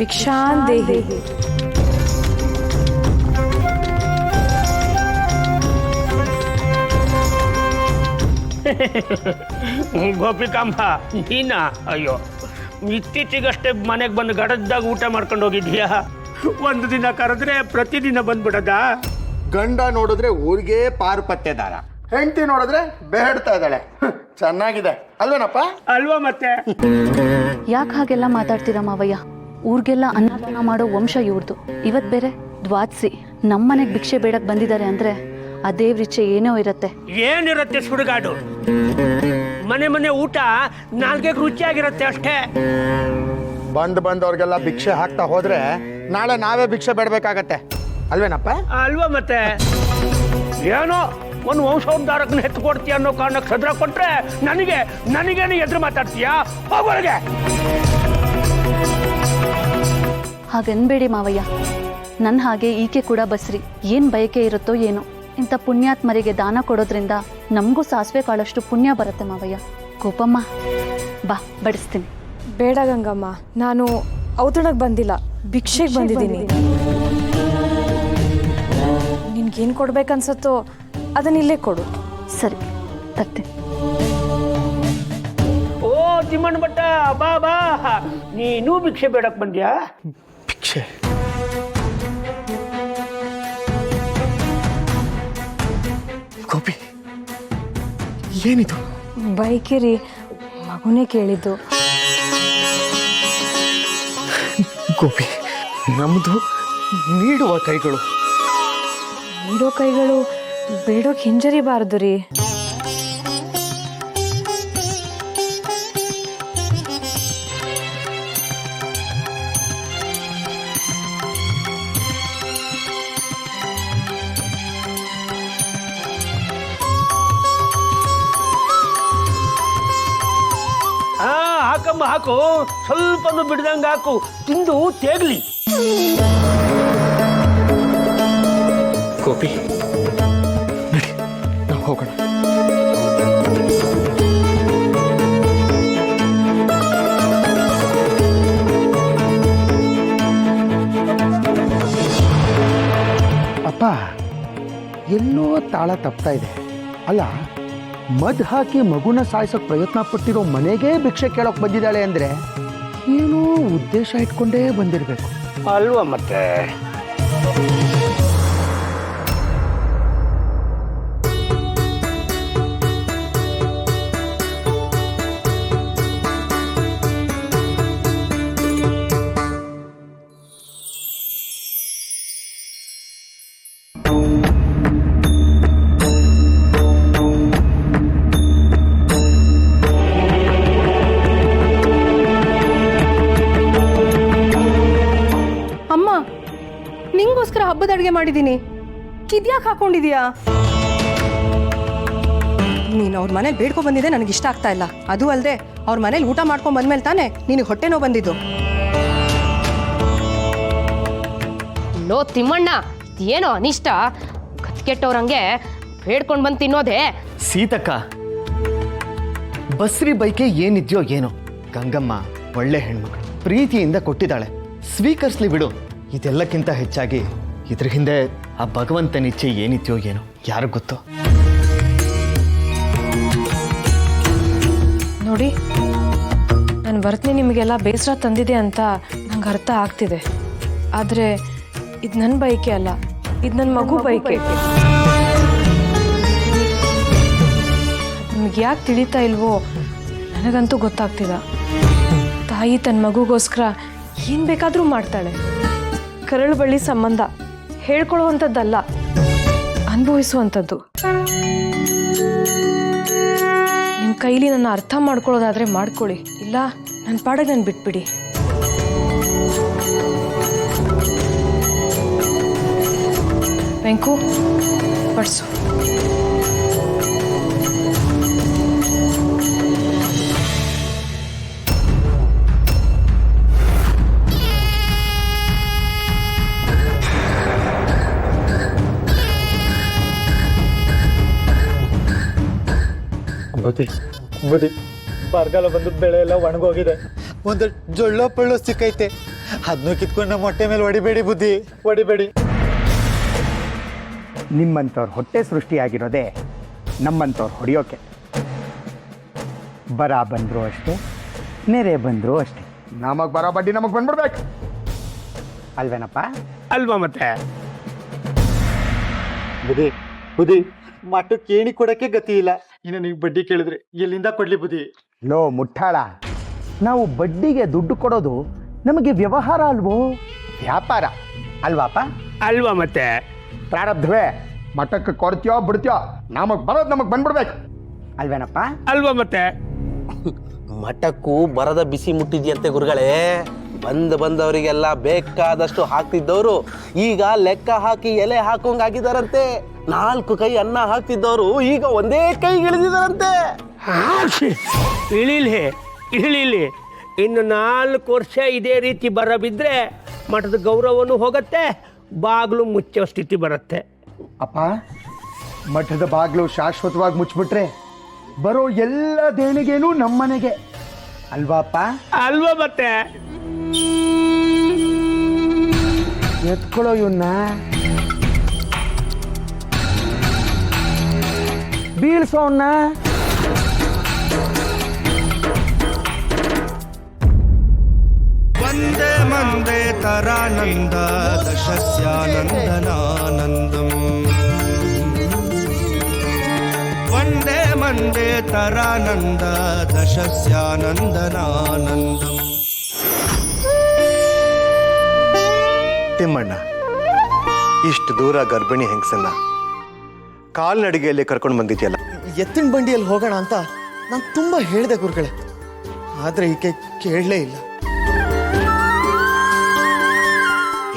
ಭಿಕ್ಷಾಂದೇಹಿ. ಗೋಪಿಕಾಂಬ ನೀನ? ಅಯ್ಯೋ, ಇತ್ತೀಚೆಗಷ್ಟೇ ಮನೆಗೆ ಬಂದು ಗಡದ್ದಾಗ ಊಟ ಮಾಡ್ಕೊಂಡು ಹೋಗಿದ್ಯಾ? ಒಂದು ದಿನ ಕರೆದ್ರೆ ಪ್ರತಿದಿನ ಬಂದ್ಬಿಡದ? ಗಂಡ ನೋಡಿದ್ರೆ ಊರಿಗೆ ಪಾರುಪತ್ಯದಾರ, ಹೆಂಡತಿ ನೋಡಿದ್ರೆ ಬೇಡ್ತಾ ಇದ್ದಾಳೆ. ಚೆನ್ನಾಗಿದೆ ಅಲ್ವೇನಪ್ಪ? ಅಲ್ವಾ ಮತ್ತೆ? ಯಾಕೆ ಹಾಗೆಲ್ಲ ಮಾತಾಡ್ತೀರಾ ಮಾವಯ್ಯ? ಊರಿಗೆಲ್ಲ ಅನ್ನದಾನ ಮಾಡೋ ವಂಶ ಇವ್ರದು. ಇವತ್ತು ಬೇರೆ ದ್ವಾದಸಿ, ನಮ್ಮನೆಗೆ ಭಿಕ್ಷೆ ಬೇಡಕ್ಕೆ ಬಂದಿದ್ದಾರೆ ಅಂದರೆ ಆ ದೇವ್ರಿಚ್ಛೆ ಏನೋ ಇರುತ್ತೆ. ಏನಿರುತ್ತೆ ಸುಡುಗಾಡು? ಮನೆ ಮನೆ ಊಟ ನಾಲ್ಗೆಗೆ ರುಚಿಯಾಗಿರುತ್ತೆ ಅಷ್ಟೇ. ಬಂದವ್ರಿಗೆಲ್ಲ ಭಿಕ್ಷೆ ಹಾಕ್ತಾ ಹೋದ್ರೆ ನಾಳೆ ನಾವೇ ಭಿಕ್ಷೆ ಬೇಡಬೇಕಾಗತ್ತೆ ಅಲ್ವೇನಪ್ಪ? ಅಲ್ವಾ ಮತ್ತೆ? ಏನೋ ಒಂದು ವಂಶೋದ್ಧಾರಕನ ಹೆತ್ತು ಕೊಡ್ತೀಯ ಅನ್ನೋ ಕಾರಣಕ್ಕೆ ಸದ್ರ ಕೊಟ್ರೆ ನನಗೇನು ಎದುರು ಮಾತಾಡ್ತೀಯಾ? ಹೋಗೊಳಗೆ. ಹಾಗನ್ಬೇಡಿ ಮಾವಯ್ಯ, ನನ್ನ ಹಾಗೆ ಈಕೆ ಕೂಡ ಬಸ್ರಿ. ಏನು ಬಯಕೆ ಇರುತ್ತೋ ಏನೋ. ಇಂಥ ಪುಣ್ಯಾತ್ಮರಿಗೆ ದಾನ ಕೊಡೋದ್ರಿಂದ ನಮಗೂ ಸಾಸಿವೆ ಕಾಳಷ್ಟು ಪುಣ್ಯ ಬರುತ್ತೆ ಮಾವಯ್ಯ. ಕೋಪಮ್ಮ ಬಾ, ಬಡಿಸ್ತೀನಿ. ಬೇಡ ಗಂಗಮ್ಮ, ನಾನು ಔತಣಕ್ಕೆ ಬಂದಿಲ್ಲ, ಭಿಕ್ಷೆಗೆ ಬಂದಿದ್ದೀನಿ. ನಿನ್ಗೇನು ಕೊಡ್ಬೇಕನ್ಸತ್ತೋ ಅದನ್ನ ಇಲ್ಲೇ ಕೊಡು. ಸರಿ, ತರ್ತೀನಿ. ಓ ತಿಮ್ಮಣ್ಣ ಭಟ್ಟ, ಬಾ ಬಾ, ನೀನು ಭಿಕ್ಷೆ ಬೇಡಕ್ಕೆ ಬಂದ್ಯಾ? ಭಿಕ್ಷೆ? ಗೋಪಿ, ಏನಿದು? ಬೈಕಿರಿ, ಮಗುನೇ ಕೇಳಿದ್ದು. ಗೋಪಿ, ನಮ್ದು ನೀಡುವ ಕೈಗಳು. ನೀಡೋ ಕೈಗಳು ಬೇಡೋಕ್ ಹಿಂಜರಿಬಾರ್ದು ರೀ. ಹಾಕಮ್ಮ, ಹಾಕು. ಸ್ವಲ್ಪನು ಬಿಡ್ದಂಗೆ ಹಾಕು, ತಿಂದು ತೇಗ್ಲಿ. ಗೋಪಿ, ನಡಿ, ನಾವು ಹೋಗೋಣ. ಅಪ್ಪ, ಎಲ್ಲೋ ತಾಳ ತಪ್ತಾ ಇದೆ. ಅಲ್ಲ, ಮದ್ ಹಾಕಿ ಮಗುನ ಸಾಯಿಸೋಕೆ ಪ್ರಯತ್ನ ಪಟ್ಟಿರೋ ಮನೆಗೆ ಭಿಕ್ಷೆ ಕೇಳೋಕೆ ಬಂದಿದ್ದಾಳೆ ಅಂದರೆ ಏನೋ ಉದ್ದೇಶ ಇಟ್ಕೊಂಡೇ ಬಂದಿರಬೇಕು ಅಲ್ವಾ ಮತ್ತೆ? ನಿಂಗೋಸ್ಕರ ಹಬ್ಬದ ಅಡುಗೆ ಮಾಡಿದ್ದೀನಿ, ಇದ್ಯಾಕೆ ಹಾಕೊಂಡಿದೀಯಾ? ನೀನು ಅವ್ರ ಮನೇಲಿ ಬೇಡ್ಕೊ ಬಂದಿದ್ದೆ ನನಗೆ ಇಷ್ಟ ಆಗ್ತಾ ಇಲ್ಲ. ಅದು ಅಲ್ಲದೆ ಅವ್ರ ಮನೇಲಿ ಊಟ ಮಾಡ್ಕೊಂಡ್ ಬಂದ್ಮೇಲೆ ತಾನೇ ನಿನಗೆ ಹೊಟ್ಟೆ ನೋವು ಬಂದಿದ್ದು. ಲೋ ತಿಮ್ಮಣ್ಣ, ಏನೋ ಅನಿಷ್ಟ ಕತ್ಕೆಟ್ಟವ್ರಂಗೆ ಬೇಡ್ಕೊಂಡು ಬಂದು ತಿನ್ನೋದೇ. ಸೀತಕ್ಕ, ಬಸ್ರಿ ಬೈಕೆ ಏನಿದ್ಯೋ ಏನೋ, ಗಂಗಮ್ಮ ಒಳ್ಳೆ ಹೆಣ್ಮಗಳು, ಪ್ರೀತಿಯಿಂದ ಕೊಟ್ಟಿದ್ದಾಳೆ, ಸ್ವೀಕರಿಸ್ಲಿ ಬಿಡು. ಇದೆಲ್ಲಕ್ಕಿಂತ ಹೆಚ್ಚಾಗಿ ಇದ್ರ ಹಿಂದೆ ಆ ಭಗವಂತನ ಇಚ್ಛೆ ಏನಿದ್ಯೋ ಏನೋ, ಯಾರು ಗೊತ್ತು. ನೋಡಿ, ನಾನು ಬರ್ತೀನಿ ನಿಮಗೆಲ್ಲ ಬೇಸರ ತಂದಿದೆ ಅಂತ ನಂಗೆ ಅರ್ಥ ಆಗ್ತಿದೆ. ಆದರೆ ಇದು ನನ್ನ ಬಯಕೆ ಅಲ್ಲ, ಇದು ನನ್ನ ಮಗು ಬಯಕೆ. ನಿಮ್ಗೆ ಯಾಕೆ ತಿಳಿತಾ ಇಲ್ವೋ ನನಗಂತೂ ಗೊತ್ತಾಗ್ತಿಲ್ಲ. ತಾಯಿ ತನ್ನ ಮಗುಗೋಸ್ಕರ ಏನು ಬೇಕಾದರೂ ಮಾಡ್ತಾಳೆ. ಕರಳು ಬಳ್ಳಿ ಸಂಬಂಧ ಹೇಳ್ಕೊಳ್ಳುವಂಥದ್ದಲ್ಲ, ಅನುಭವಿಸುವಂಥದ್ದು. ನಿಮ್ಮ ಕೈಲಿ ನನ್ನ ಅರ್ಥ ಮಾಡ್ಕೊಳ್ಳೋದಾದರೆ ಮಾಡ್ಕೊಳ್ಳಿ, ಇಲ್ಲ ನನ್ನ ಪಾಡಿಗೆ ನಾನು ಬಿಟ್ಬಿಡಿ. ವೆಂಕು, ಬಡಿಸು. ಬುದ್ಧಿ ಬರಗಾಲ ಬಂದು ಬೆಳೆ ಎಲ್ಲ ಒಣಗೋಗಿದೆ. ಒಂದು ಜೊಳ್ಳ ಪಳ್ಳು ಸಿಕ್ಕೈತೆ, ಅದನ್ನು ಕಿತ್ಕೊಂಡು ನಮ್ಮ ಹೊಟ್ಟೆ ಮೇಲೆ ಹೊಡಿಬೇಡಿ ಬುದ್ಧಿ, ಹೊಡಿಬೇಡಿ. ನಿಮ್ಮಂಥವ್ರ ಹೊಟ್ಟೆ ಸೃಷ್ಟಿಯಾಗಿರೋದೇ ನಮ್ಮಂಥವ್ರು ಹೊಡೆಯೋಕೆ. ಬರ ಬಂದರೂ ಅಷ್ಟೇ, ನೆರೆ ಬಂದರೂ ಅಷ್ಟೇ, ನಮಗೆ ಬರೋ ಬಡ್ಡಿ ನಮಗೆ ಬಂದ್ಬಿಡ್ಬೇಕು ಅಲ್ವೇನಪ್ಪ? ಅಲ್ವಾ ಮತ್ತೆ? ಬುದ್ಧಿ ಬುದ್ಧಿ, ಮಠಕ್ಕೆ ಏಣಿ ಕೊಡಕ್ಕೆ ಗತಿ ಇಲ್ಲ, ಇನ್ನು ನೀವು ಬಡ್ಡಿ ಕೇಳಿದ್ರೆ ಎಲ್ಲಿಂದ ಕೊಡ್ಲಿ ಬುದ್ಧಿ? ಲೋ ಮುಟ್ಟಾಳ, ನಾವು ಬಡ್ಡಿಗೆ ದುಡ್ಡು ಕೊಡೋದು ನಮಗೆ ವ್ಯವಹಾರ ಅಲ್ವೋ, ವ್ಯಾಪಾರ ಅಲ್ವಾಪ? ಅಲ್ವಾ ಮತ್ತೆ? ಪ್ರಾರಬ್ಧವೇ, ಮಠಕ್ಕೆ ಕೊಡ್ತೀಯೋ ಬಿಡ್ತೀಯೋ, ನಮಗೆ ಬರೋದು ನಮಗೆ ಬಂದ್ಬಿಡ್ಬೇಕು ಅಲ್ವೇನಪ್ಪ? ಅಲ್ವಾ ಮತ್ತೆ? ಮಠಕ್ಕೂ ಬರದ ಬಿಸಿ ಮುಟ್ಟಿದ್ಯಂತೆ ಗುರುಗಳೇ. ಬಂದವರಿಗೆಲ್ಲ ಬೇಕಾದಷ್ಟು ಹಾಕ್ತಿದ್ದವರು ಈಗ ಲೆಕ್ಕ ಹಾಕಿ ಎಲೆ ಹಾಕೋಂಗಾಗಿದ್ದಾರಂತೆ. 4 ಕೈ ಅನ್ನ ಹಾಕ್ತಿದ್ದವರು ಈಗ ಒಂದೇ ಕೈ ಇಳಿದಿದ್ದಾರಂತೆ. ಇಳಿಲಿ ಇನ್ನು 4 ವರ್ಷ ಇದೇ ರೀತಿ ಬರ ಬಿದ್ದರೆ ಮಠದ ಗೌರವನೂ ಹೋಗತ್ತೆ, ಬಾಗಿಲು ಮುಚ್ಚೋ ಸ್ಥಿತಿ ಬರುತ್ತೆ. ಅಪ್ಪ, ಮಠದ ಬಾಗಿಲು ಶಾಶ್ವತವಾಗಿ ಮುಚ್ಚಿಬಿಟ್ರೆ ಬರೋ ಎಲ್ಲ ದೇಣಿಗೆನೂ ನಮ್ಮನೆಗೆ ಅಲ್ವಾಪ್ಪ? ಅಲ್ವಾ ಮತ್ತೆ? ಎತ್ಕೊಳ್ಳೋ ಇವನ್ನ, ಬೀಳ್ಸೋನ್ನ. ವಂದೇ ಮಂದೇ ತರಾನಂದ ದಶಸ್ಯಾನಂದನಾನಂದಂ. ವಂದೇ ಮಂದೇ ತರಾನಂದ ದಶಸ್ಯಾನಂದನಾನಂದಂ. ತಿಮ್ಮಣ್ಣ, ಇಷ್ಟು ದೂರ ಗರ್ಭಿಣಿ ಹೆಂಗಸನ್ನ ಕಾಲ್ನಡಿಗೆಯಲ್ಲಿ ಕರ್ಕೊಂಡು ಬಂದಿದ್ಯಲ್ಲ. ಎತ್ತಿನ ಬಂಡಿಯಲ್ಲಿ ಹೋಗೋಣ ಅಂತ ನಾನು ತುಂಬ ಹೇಳಿದೆ ಗುರುಗಳೇ, ಆದರೆ ಈಕೆ ಕೇಳಲೇ ಇಲ್ಲ.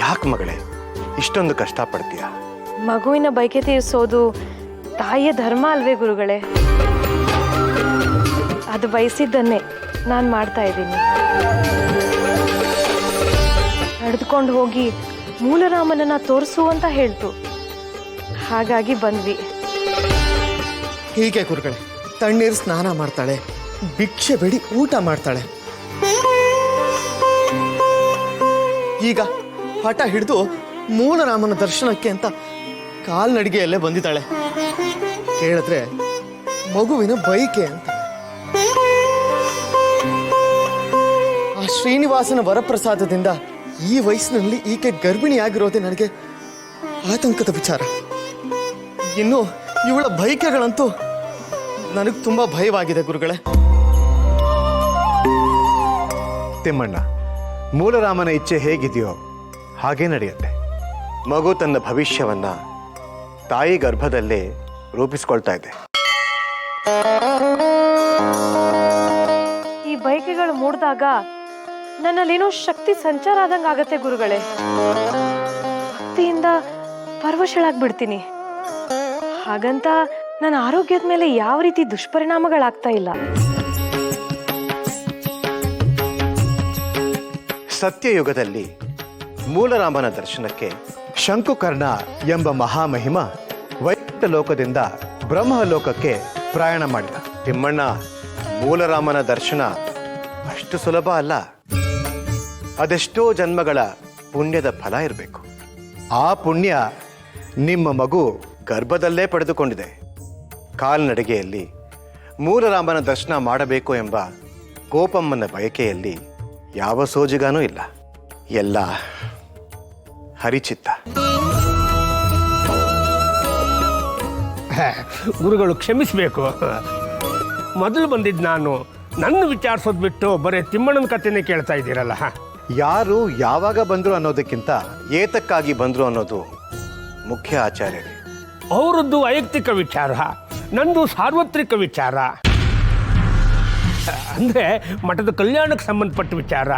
ಯಾಕೆ ಮಗಳೇ ಇಷ್ಟೊಂದು ಕಷ್ಟಪಡ್ತೀಯ? ಮಗುವಿನ ಬಯಕೆ ತೀರಿಸೋದು ತಾಯಿಯ ಧರ್ಮ ಅಲ್ವೇ ಗುರುಗಳೇ? ಅದು ಬಯಸಿದ್ದನ್ನೇ ನಾನು ಮಾಡ್ತಾ ಇದ್ದೀನಿ. ನಡೆದುಕೊಂಡು ಹೋಗಿ ಮೂಲರಾಮನನ್ನ ತೋರಿಸು ಅಂತ ಹೇಳ್ತು, ಹಾಗಾಗಿ ಬಂದ್ವಿ. ಹೀಗೆ ಗುರುಗಳೇ, ತಣ್ಣೀರು ಸ್ನಾನ ಮಾಡ್ತಾಳೆ, ಭಿಕ್ಷೆ ಬೇಡಿ ಊಟ ಮಾಡ್ತಾಳೆ. ಈಗ ಹಠ ಹಿಡಿದು ಮೂಲರಾಮನ ದರ್ಶನಕ್ಕೆ ಅಂತ ಕಾಲ್ನಡಿಗೆಯಲ್ಲೇ ಬಂದಿದ್ದಾಳೆ. ಕೇಳಿದ್ರೆ ಮಗುವಿನ ಬೈಕೆ ಅಂತ. ಆ ಶ್ರೀನಿವಾಸನ ವರಪ್ರಸಾದದಿಂದ ಈ ವಯಸ್ಸಿನಲ್ಲಿ ಈಕೆ ಗರ್ಭಿಣಿಯಾಗಿರೋದೇ ನನಗೆ ಆತಂಕದ ವಿಚಾರ. ಇನ್ನು ಇವಳ ಬೈಕೆಗಳಂತೂ ನನಗೆ ತುಂಬಾ ಭಯವಾಗಿದೆ ಗುರುಗಳೇ. ತಿಮ್ಮಣ್ಣ, ಮೂಲರಾಮನ ಇಚ್ಛೆ ಹೇಗಿದೆಯೋ ಹಾಗೇ ನಡೆಯುತ್ತೆ. ಮಗು ತನ್ನ ಭವಿಷ್ಯವನ್ನ ತಾಯಿ ಗರ್ಭದಲ್ಲೇ ರೂಪಿಸ್ಕೊಳ್ತಾ ಇದೆ. ಈ ಬಯಕೆಗಳು ಮೂಡಿದಾಗ ನನ್ನಲ್ಲೇನೋ ಶಕ್ತಿ ಸಂಚಾರ ಆದಂಗೆ ಆಗತ್ತೆ ಗುರುಗಳೇ. ಭಕ್ತಿಯಿಂದ ಪರವಶಳಾಗ್ಬಿಡ್ತೀನಿ. ಹಾಗಂತ ನನ್ನ ಆರೋಗ್ಯದ ಮೇಲೆ ಯಾವ ರೀತಿ ದುಷ್ಪರಿಣಾಮಗಳಾಗ್ತಾ ಇಲ್ಲ. ಸತ್ಯಯುಗದಲ್ಲಿ ಮೂಲರಾಮನ ದರ್ಶನಕ್ಕೆ ಶಂಕುಕರ್ಣ ಎಂಬ ಮಹಾಮಹಿಮ ವೈಕುಂಠ ಲೋಕದಿಂದ ಬ್ರಹ್ಮಲೋಕಕ್ಕೆ ಪ್ರಯಾಣ ಮಾಡಿದ. ತಿಮ್ಮಣ್ಣ, ಮೂಲರಾಮನ ದರ್ಶನ ಅಷ್ಟು ಸುಲಭ ಅಲ್ಲ. ಅದೆಷ್ಟೋ ಜನ್ಮಗಳ ಪುಣ್ಯದ ಫಲ ಇರಬೇಕು. ಆ ಪುಣ್ಯ ನಿಮ್ಮ ಮಗು ಗರ್ಭದಲ್ಲೇ ಪಡೆದುಕೊಂಡಿದೆ. ಕಾಲ್ನಡಿಗೆಯಲ್ಲಿ ಮೂಲರಾಮನ ದರ್ಶನ ಮಾಡಬೇಕು ಎಂಬ ಗೋಪಮ್ಮನ ಬಯಕೆಯಲ್ಲಿ ಯಾವ ಸೋಜಿಗಾನೂ ಇಲ್ಲ. ಎಲ್ಲ ಹರಿಚಿತ್ತ. ಗುರುಗಳು ಕ್ಷಮಿಸಬೇಕು. ಮೊದಲು ಬಂದಿದ್ದು ನಾನು. ನನ್ನ ವಿಚಾರಿಸೋದು ಬಿಟ್ಟು ಬರೀ ತಿಮ್ಮಣ್ಣನ ಕಥೆನೇ ಕೇಳ್ತಾ ಇದ್ದೀರಲ್ಲ. ಯಾರು ಯಾವಾಗ ಬಂದರು ಅನ್ನೋದಕ್ಕಿಂತ ಏತಕ್ಕಾಗಿ ಬಂದರು ಅನ್ನೋದು ಮುಖ್ಯ ಆಚಾರ್ಯರೇ. ಅವರದ್ದು ವೈಯಕ್ತಿಕ ವಿಚಾರ, ನಂದು ಸಾರ್ವತ್ರಿಕ ವಿಚಾರ. ಅಂದರೆ ಮಠದ ಕಲ್ಯಾಣಕ್ಕೆ ಸಂಬಂಧಪಟ್ಟ ವಿಚಾರ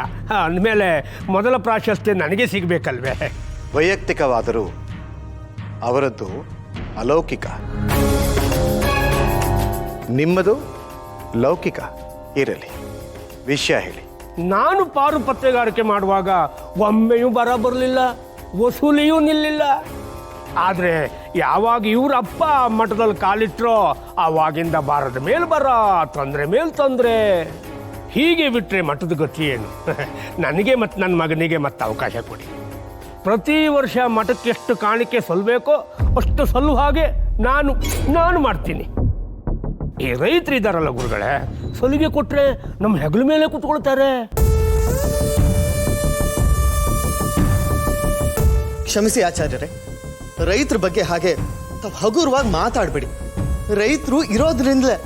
ಅಂದಮೇಲೆ ಮೊದಲ ಪ್ರಾಶಸ್ತ್ಯ ನನಗೆ ಸಿಗಬೇಕಲ್ವೇ? ವೈಯಕ್ತಿಕವಾದರೂ ಅವರದ್ದು ಅಲೌಕಿಕ, ನಿಮ್ಮದು ಲೌಕಿಕ. ಇರಲಿ, ವಿಷಯ ಹೇಳಿ. ನಾನು ಪಾರು ಪತ್ತೆಗಾರಿಕೆ ಮಾಡುವಾಗ ಒಮ್ಮೆಯೂ ಬರ ಬರಲಿಲ್ಲ, ವಸೂಲಿಯೂ ನಿಲ್ಲಿಲ್ಲ. ಆದರೆ ಯಾವಾಗ ಇವ್ರ ಅಪ್ಪ ಮಠದಲ್ಲಿ ಕಾಲಿಟ್ರೋ ಆವಾಗಿಂದ ಬಾರದ ಮೇಲೆ ಬರ, ತೊಂದರೆ ಮೇಲೆ ತೊಂದರೆ. ಹೀಗೆ ಬಿಟ್ಟರೆ ಮಠದ ಗತಿ ಏನು? ನನಗೆ ಮತ್ತು ನನ್ನ ಮಗನಿಗೆ ಮತ್ತೆ ಅವಕಾಶ ಕೊಡಿ. ಪ್ರತಿ ವರ್ಷ ಮಠಕ್ಕೆ ಎಷ್ಟು ಕಾಣಿಕೆ ಸಲ್ಲಬೇಕೋ ಅಷ್ಟು ಸಲ್ಲುವ ಹಾಗೆ ನಾನು ಮಾಡ್ತೀನಿ. ಈ ರೈತರು ಇದ್ದಾರಲ್ಲ ಗುರುಗಳೇ, ಸಲಿಗೆ ಕೊಟ್ಟರೆ ನಮ್ಮ ಹೆಗಲ ಮೇಲೆ ಕೂತ್ಕೊಳ್ತಾರೆ. ಕ್ಷಮಿಸಿ ಆಚಾರ್ಯರೇ, ರೈತರ ಬಗ್ಗೆ ಹಾಗೆ ತಾವು ಹಗುರವಾಗಿ ಮಾತಾಡಬೇಡಿ. ರೈತರು ಇರೋದ್ರಿಂದಲೇ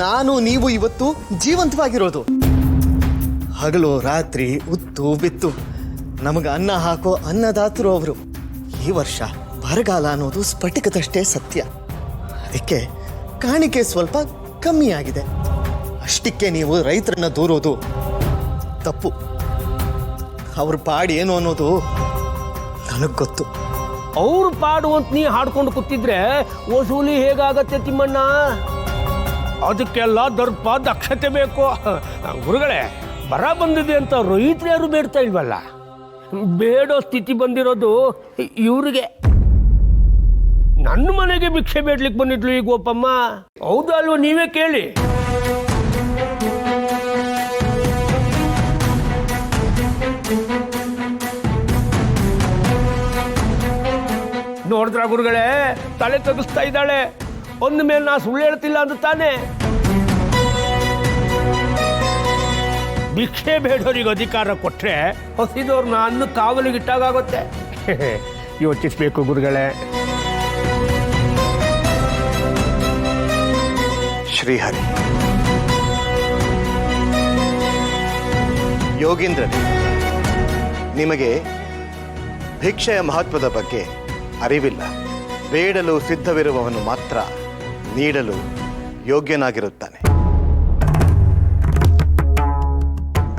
ನಾನು ನೀವು ಇವತ್ತು ಜೀವಂತವಾಗಿರೋದು. ಹಗಲು ರಾತ್ರಿ ಉತ್ತು ಬಿತ್ತು ನಮಗೆ ಅನ್ನ ಹಾಕೋ ಅನ್ನದಾತರು ಅವರು. ಈ ವರ್ಷ ಬರಗಾಲ ಅನ್ನೋದು ಸ್ಫಟಿಕದಷ್ಟೇ ಸತ್ಯ. ಅದಕ್ಕೆ ಕಾಣಿಕೆ ಸ್ವಲ್ಪ ಕಮ್ಮಿ ಆಗಿದೆ. ಅಷ್ಟಕ್ಕೆ ನೀವು ರೈತರನ್ನ ದೂರೋದು ತಪ್ಪು. ಅವ್ರ ಪಾಡು ಏನು ಅನ್ನೋದು ನನಗೆ ಗೊತ್ತು. ಅವ್ರು ಪಾಡು ಅಂತ ನೀ ಹಾಡ್ಕೊಂಡು ಕೂತಿದ್ರೆ ವಸೂಲಿ ಹೇಗಾಗತ್ತೆ ತಿಮ್ಮಣ್ಣ? ಅದಕ್ಕೆಲ್ಲ ದರ್ಪ ದಕ್ಷತೆ ಬೇಕು. ಗುರುಗಳೇ, ಬರ ಬಂದಿದೆ ಅಂತ ರೈತರು ಯಾರು ಬೇಡ್ತಾ ಇಲ್ವಲ್ಲ. ಬೇಡೋ ಸ್ಥಿತಿ ಬಂದಿರೋದು ಇವ್ರಿಗೆ. ನನ್ನ ಮನೆಗೆ ಭಿಕ್ಷೆ ಬೇಡ್ಲಿಕ್ಕೆ ಬಂದಿದ್ಲು ಈ ಗೋಪಮ್ಮ. ಹೌದಾ ಅಲ್ವ? ನೀವೇ ಕೇಳಿ. ನೋಡಿದ್ರ ಗುರುಗಳೇ, ತಲೆ ತಗ್ಗಿಸ್ತಾ ಇದ್ದಾಳೆ. ಒಂದ ಮೇಲೆ ನಾ ಸುಳ್ಳು ಹೇಳ್ತಿಲ್ಲ ಅಂತ ತಾನೆ. ಭಿಕ್ಷೆ ಬೇಡೋರಿಗೆ ಅಧಿಕಾರ ಕೊಟ್ರೆ ಹಸಿದವ್ರನ್ನ ಅನ್ನ ಕಾವಲಿಗಿಟ್ಟಾಗುತ್ತೆ. ಯೋಚಿಸ್ಬೇಕು ಗುರುಗಳೇ. ಶ್ರೀಹರಿ, ಯೋಗೀಂದ್ರನೇ, ನಿಮಗೆ ಭಿಕ್ಷೆಯ ಮಹತ್ವದ ಬಗ್ಗೆ ಅರಿವಿಲ್ಲ. ಬೇಡಲು ಸಿದ್ಧವಿರುವವನು ಮಾತ್ರ ನೀಡಲು ಯೋಗ್ಯನಾಗಿರುತ್ತಾನೆ.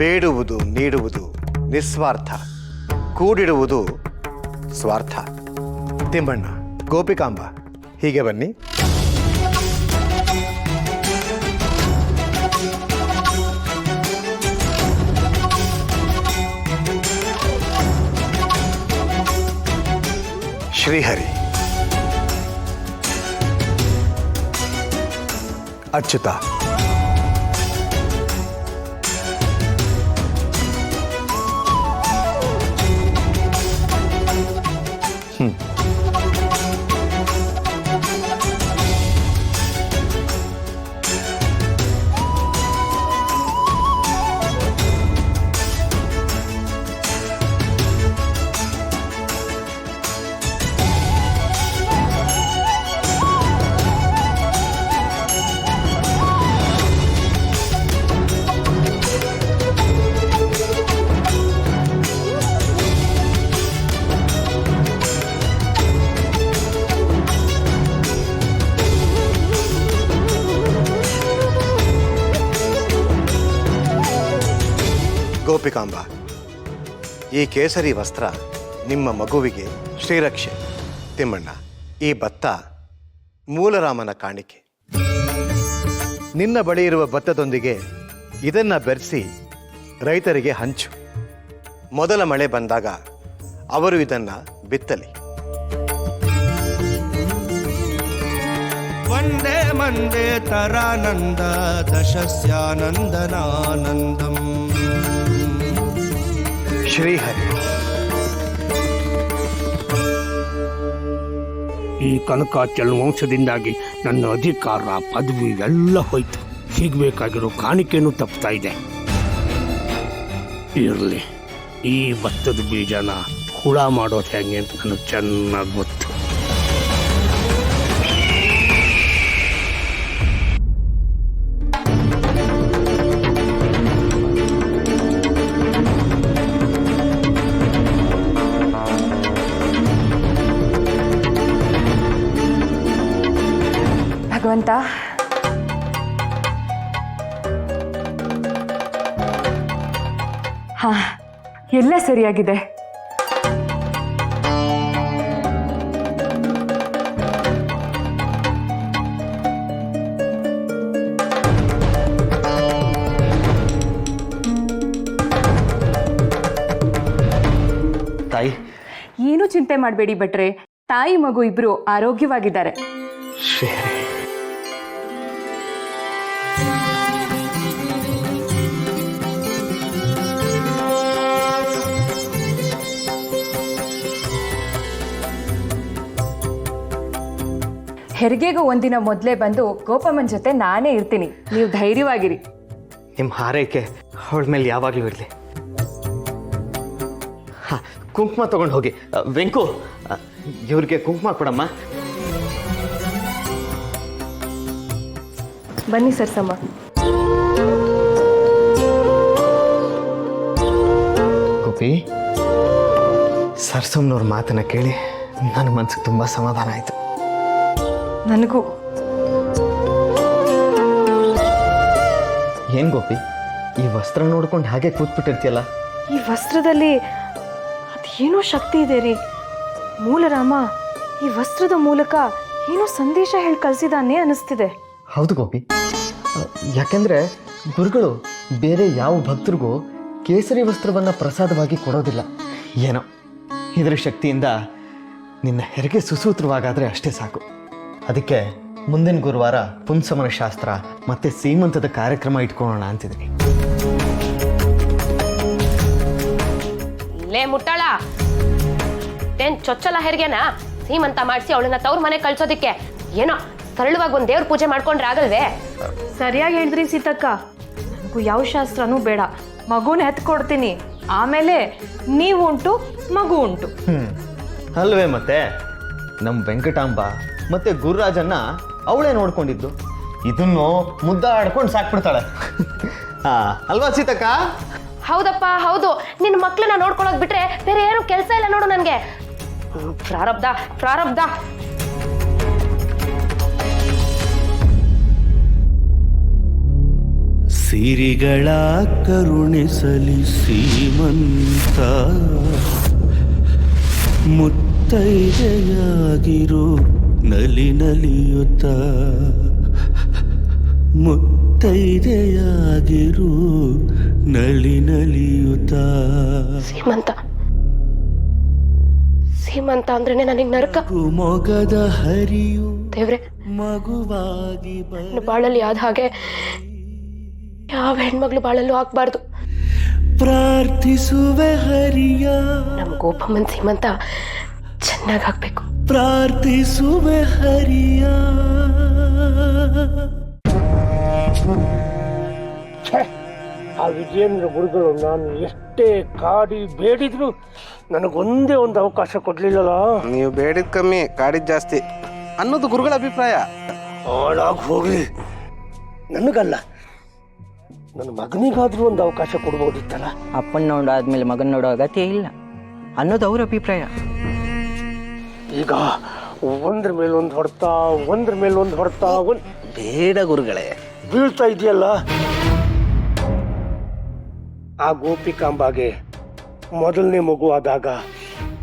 ಬೇಡುವುದು ನೀಡುವುದು ನಿಸ್ವಾರ್ಥ, ಕೂಡಿಡುವುದು ಸ್ವಾರ್ಥ. ತಿಮ್ಮಣ್ಣ, ಗೋಪಿಕಾಂಬ, ಹೀಗೆ ಬನ್ನಿ. ಶ್ರೀಹರಿ, ಅಚ್ಯುತ, ಗೋಪಿಕಾಂಬ, ಈ ಕೇಸರಿ ವಸ್ತ್ರ ನಿಮ್ಮ ಮಗುವಿಗೆ ಶ್ರೀರಕ್ಷೆ. ತಿಮ್ಮಣ್ಣ, ಈ ಭತ್ತ ಮೂಲರಾಮನ ಕಾಣಿಕೆ. ನಿನ್ನ ಬಳಿ ಇರುವ ಭತ್ತದೊಂದಿಗೆ ಇದನ್ನ ಬೆರೆಸಿ ರೈತರಿಗೆ ಹಂಚು. ಮೊದಲ ಮಳೆ ಬಂದಾಗ ಅವರು ಇದನ್ನ ಬಿತ್ತಲಿ. ವಂದೇ ಮಂದೇ ತರಾನಂದ ದಶಸ್ಯಾನಂದನಾನಂದಂ. ಶ್ರೀಹರಿ, ಈ ಕನಕಾಚಲ ವಂಶದಿಂದಾಗಿ ನನ್ನ ಅಧಿಕಾರ ಪದವಿ ಎಲ್ಲ ಹೋಯ್ತು. ಸಿಗಬೇಕಾಗಿರೋ ಕಾಣಿಕೆನೂ ತಪ್ತಾ ಇದೆ. ಇರಲಿ, ಈ ಭತ್ತದ ಬೀಜನ ಹುಳ ಮಾಡೋದು ಹೆಂಗೆ ಅಂತ ನನಗೆ ಚೆನ್ನಾಗಿ ಗೊತ್ತು. ಭಗವಂತ, ಹಾ, ಎಲ್ಲ ಸರಿಯಾಗಿದೆ. ತಾಯಿ, ಏನು ಚಿಂತೆ ಮಾಡಬೇಡಿ ಭಟ್ರೆ. ತಾಯಿ ಮಗು ಇಬ್ರು ಆರೋಗ್ಯವಾಗಿದ್ದಾರೆ. ಶ್ರೀಹರಿ, ಹೆರಿಗೆಗೂ ಒಂದಿನ ಮೊದಲೇ ಬಂದು ಗೋಪಮ್ಮನ ಜೊತೆ ನಾನೇ ಇರ್ತೀನಿ, ನೀವು ಧೈರ್ಯವಾಗಿರಿ. ನಿಮ್ಮ ಹಾರೈಕೆ ಅವಳ ಮೇಲೆ ಯಾವಾಗಲೂ ಇರಲಿ. ಹಾಂ, ಕುಂಕುಮ ತೊಗೊಂಡು ಹೋಗಿ. ವೆಂಕು, ಇವ್ರಿಗೆ ಕುಂಕುಮ ಕೊಡಮ್ಮ. ಬನ್ನಿ ಸರ್ಸಮ್ಮ. ಗೋಪಿ, ಸರ್ಸಮ್ನವ್ರ ಮಾತನ್ನ ಕೇಳಿ ನನ್ನ ಮನ್ಸಿಗೆ ತುಂಬ ಸಮಾಧಾನ ಆಯಿತು. ನನಗೂ. ಏನು ಗೋಪಿ, ಈ ವಸ್ತ್ರ ನೋಡ್ಕೊಂಡು ಹಾಗೆ ಕೂತ್ಬಿಟ್ಟಿರ್ತೀಯಲ್ಲ? ಈ ವಸ್ತ್ರದಲ್ಲಿ ಅದೇನೋ ಶಕ್ತಿ ಇದೆ ರೀ. ಮೂಲರಾಮ ಈ ವಸ್ತ್ರದ ಮೂಲಕ ಏನೋ ಸಂದೇಶ ಹೇಳಿ ಕಳಿಸಿದಾನೆ ಅನಿಸ್ತಿದೆ. ಹೌದು ಗೋಪಿ, ಯಾಕೆಂದರೆ ಗುರುಗಳು ಬೇರೆ ಯಾವ ಭಕ್ತರಿಗೂ ಕೇಸರಿ ವಸ್ತ್ರವನ್ನು ಪ್ರಸಾದವಾಗಿ ಕೊಡೋದಿಲ್ಲ. ಏನೋ ಇದರ ಶಕ್ತಿಯಿಂದ ನಿನ್ನ ಹೆರಿಗೆ ಸುಸೂತ್ರವಾಗಾದರೆ ಅಷ್ಟೇ ಸಾಕು. ಅದಕ್ಕೆ ಮುಂದಿನ ಗುರುವಾರ ಪುಂಸಮನ ಶಾಸ್ತ್ರ ಮತ್ತು ಸೀಮಂತದ ಕಾರ್ಯಕ್ರಮ ಇಟ್ಕೊಳ್ಳೋಣ ಅಂತಿದ್ದೀನಿ. ಲೇ ಮುಟ್ಟಾಳ, ಏನ್ ಚೊಚ್ಚಲ ಹೆರಿಗೆನ ಸೀಮಂತ ಮಾಡಿಸಿ ಅವಳನ್ನ ತವ್ರ ಮನೆ ಕಳ್ಸೋದಿಕ್ಕೆ ಏನೋ ಸರಳವಾಗಿ ಒಂದು ದೇವ್ರ ಪೂಜೆ ಮಾಡ್ಕೊಂಡ್ರೆ ಆಗಲ್ವೇ? ಸರಿಯಾಗಿ ಹೇಳಿದ್ರಿ ಸೀತಕ್ಕ. ನನಗೂ ಯಾವ ಶಾಸ್ತ್ರನೂ ಬೇಡ, ಮಗುನ ಎತ್ಕೊಡ್ತೀನಿ, ಆಮೇಲೆ ನೀವು ಉಂಟು ಮಗು ಉಂಟು. ಅಲ್ವೇ ಮತ್ತೆ ನಮ್ಮ ವೆಂಕಟಾಂಬ ಮತ್ತೆ ಗುರುರಾಜನ್ನ ಅವಳೇ ನೋಡ್ಕೊಂಡಿದ್ದು. ಇದನ್ನು ಮುದ್ದಾಡ್ಕೊಂಡು ಸಾಕ್ಬಿಡ್ತಾಳೆ. ಅಲ್ವಾ ಸೀತಕ್ಕ? ಹೌದಪ್ಪ ಹೌದು. ನಿನ್ನ ಮಕ್ಳನ್ನ ನೋಡ್ಕೊಳಕ್ ಬಿಟ್ರೆ ಬೇರೆ ಏನು ಕೆಲಸ ಇಲ್ಲ ನೋಡು ನನಗೆ. ಪ್ರಾರಬ್ಧ ಪ್ರಾರಬ್ಧ. ಸಿರಿಗಳ ಕರುಣಿಸಲಿ ಸೀಮಂತ, ಮುತ್ತೈದೆಯಾಗಿರು ನಲಿ ನಲಿಯುತ್ತ, ಮುತ್ತೈದೆಯಾಗಿರು ನಲಿ ನಲಿಯುತ್ತ. ಸೀಮಂತ ಸೀಮಂತ ಅಂದ್ರೆ ನನಗೆ ನರಕ. ಮೊಗದ ಹರಿಯು ದೇವ್ರೆ, ಮಗುವಾಗಿ ನನ್ನ ಬಾಳಲ್ಲಿ ಆದ ಹಾಗೆ ಯಾವ ಹೆಣ್ಮಗ್ಳು ಬಾಳಲ್ಲೂ ಆಗ್ಬಾರ್ದು. ಪ್ರಾರ್ಥಿಸುವೆ ಹರಿಯ, ನಮ್ ಗೋಪಮ್ಮನ್ ಸೀಮಂತ ಚೆನ್ನಾಗಾಗ್ಬೇಕು. ಪ್ರಾರ್ಥಿಸುವೆ ಹರಿಯ. ಆ ವಿಜಯೇಂದ್ರ ಗುರುಗಳು ನಾನು ಎಷ್ಟೇ ಕಾಡಿ ಬೇಡಿದ್ರು ನನಗೊಂದೇ ಒಂದು ಅವಕಾಶ ಕೊಡ್ಲಿಲ್ಲಲ್ಲ. ನೀವು ಬೇಡಿದ ಕಮ್ಮಿ ಕಾಡಿದ ಜಾಸ್ತಿ ಅನ್ನೋದು ಗುರುಗಳ ಅಭಿಪ್ರಾಯ. ಹಾಳಾಗಿ ಹೋಗ್ಲಿ, ನನಗಲ್ಲ, ನನ್ನ ಮಗನಿಗಾದ್ರೂ ಒಂದು ಅವಕಾಶ ಕೊಡ್ಬೋದಿತ್ತಲ್ಲ. ಅಪ್ಪನ ನೋಡಾದ್ಮೇಲೆ ಮಗನ ನೋಡೋ ಅಗತ್ಯ ಇಲ್ಲ ಅನ್ನೋದು ಅವ್ರ ಅಭಿಪ್ರಾಯ. ಈಗ ಒಂದ್ರ ಮೇಲೆ ಒಂದು ಹೊಡ್ತಾ ಒಂದ್ರ ಮೇಲೆ ಒಂದು ಹೊಡ್ತಾ ಬೇಡ ಗುರುಗಳೇ, ಬೀಳ್ತಾ ಇದೆಯಲ್ಲ. ಆ ಗೋಪಿಕಾಂಬಾಗೆ ಮೊದಲನೇ ಮಗು ಆದಾಗ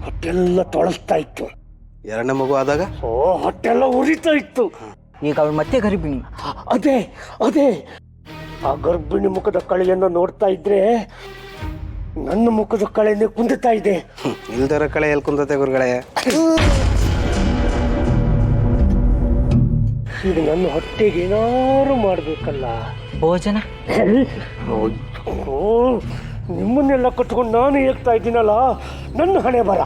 ಹೊಟ್ಟೆಲ್ಲ ತೊಳಸ್ತಾ ಇತ್ತು. ಎರಡನೇ ಮಗು ಆದಾಗ ಹೊಟ್ಟೆಲ್ಲ ಉರಿತಾ ಇತ್ತು. ಈಗ ಅವಳು ಮತ್ತೆ ಗರ್ಭಿಣಿ. ಅದೇ ಅದೇ ಆ ಗರ್ಭಿಣಿ ಮುಖದ ಕಳೆಯನ್ನು ನೋಡ್ತಾ ಇದ್ರೆ ನನ್ನ ಮುಖದ ಕಳೆನೇ ಕುಂದುತ್ತಾ ಇದೆ. ಇಲ್ದರ ಕಳೆ ಎಲ್ಲಿ ಕುಂದತೆ ಗುರುಗಳೇ? ಈಗ ನನ್ನ ಹೊಟ್ಟೆಗೆ ಏನಾರು ಮಾಡ್ಬೇಕಲ್ಲ. ಭೋಜನ ನಿಮ್ಮನ್ನೆಲ್ಲ ಕಟ್ಕೊಂಡು ನಾನು ಹೇಗ್ತಾ ಇದ್ದೀನಲ್ಲ, ನನ್ನ ಹಣೆ ಬರ.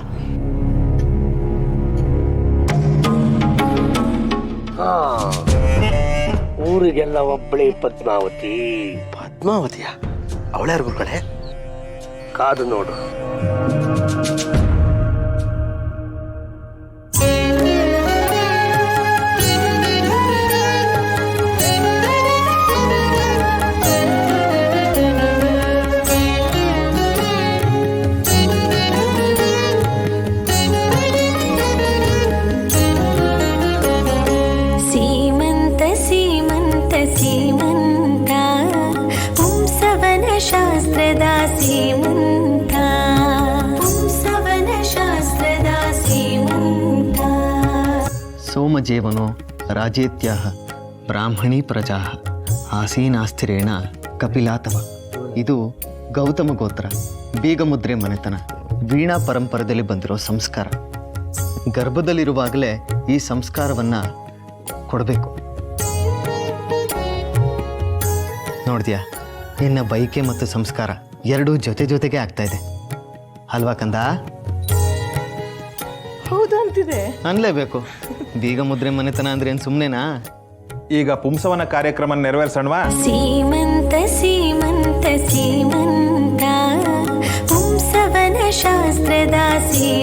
ಊರಿಗೆಲ್ಲ ಒಬ್ಬಳೇ ಪದ್ಮಾವತಿ. ಪದ್ಮಾವತಿಯ? ಅವಳ್ಯಾರು ಗುರುಗಳೇ? ಕಾದು ನೋಡು. ಸೋಮಜೇವನೋ ರಾಜೇತ್ಯಾಹ ಬ್ರಾಹ್ಮಣೀ ಪ್ರಜಾ ಆಸೀನಾಸ್ಥಿರೇಣ ಕಪಿಲಾತವ. ಇದು ಗೌತಮ ಗೋತ್ರ, ಬೀಗಮುದ್ರೆ ಮನೆತನ, ವೀಣಾ ಪರಂಪರೆಯಲ್ಲಿ ಬಂದಿರೋ ಸಂಸ್ಕಾರ. ಗರ್ಭದಲ್ಲಿರುವಾಗಲೇ ಈ ಸಂಸ್ಕಾರವನ್ನು ಕೊಡಬೇಕು. ನೋಡ್ದ್ಯಾ, ನಿನ್ನ ಬಯಕೆ ಮತ್ತು ಸಂಸ್ಕಾರ ಎರಡೂ ಜೊತೆ ಜೊತೆಗೆ ಆಗ್ತಾ ಇದೆ ಅಲ್ವಾ ಕಂದ? ಹೌದು ಅಂತಿದೆ. ಅನ್ಲೇಬೇಕು, ಬೀಗ ಮುದ್ರೆ ಮನೆತನ ಅಂದ್ರೆ ಏನು ಸುಮ್ಮನೆನಾ? ಈಗ ಪುಂಸವನ ಕಾರ್ಯಕ್ರಮ ನೆರವೇರ್ಸೋಣವಾ? ಸೀಮಂತ ಸೀಮಂತ ಸೀಮಂತ ಪುಂಸವನ ಶಾಸ್ತ್ರದ ಸೀಮಂತ